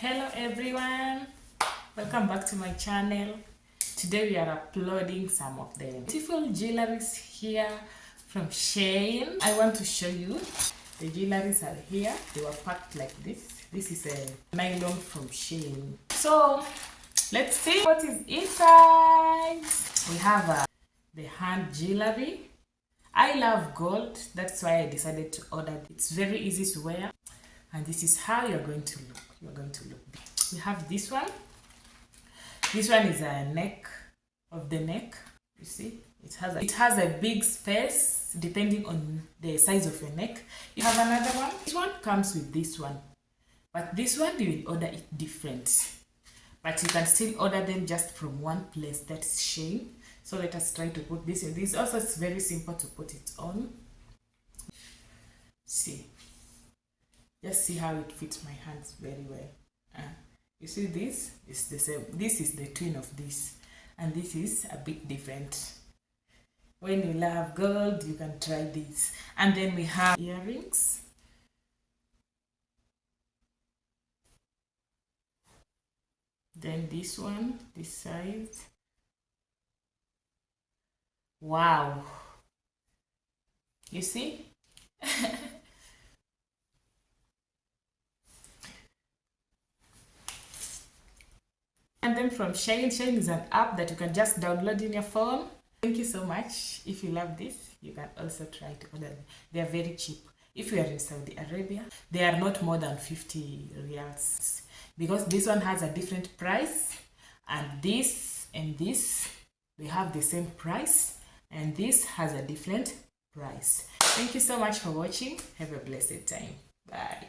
Hello everyone, welcome back to my channel. Today we are uploading some of the beautiful jewelries here from Shein. I want to show you the jewelries are here. They were packed like this. This is a nylon from Shein. So let's see what is inside. We have the hand jewelry. I love gold, that's why I decided to order it. It's very easy to wear, and this is how you're going to look. We have this one. This one is a neck of the neck. You see, it has a big space depending on the size of your neck. You have another one. This one comes with this one, but this one you will order it different. But you can still order them just from one place, that's Shein. So let us try to put this in. This also is very simple to put it on. See, just see how it fits my hands very well. You see, this is the same. This is the twin of this, and this is a bit different. When you love gold, you can try this. And then we have earrings. Then this one, this side. Wow, you see. And then from Shein. Shein is an app that you can just download in your phone. Thank you so much. If you love this, you can also try to order them. They are very cheap. If you are in Saudi Arabia, they are not more than 50 riyals, because this one has a different price, and this they have the same price, and this has a different price. Thank you so much for watching. Have a blessed time. Bye.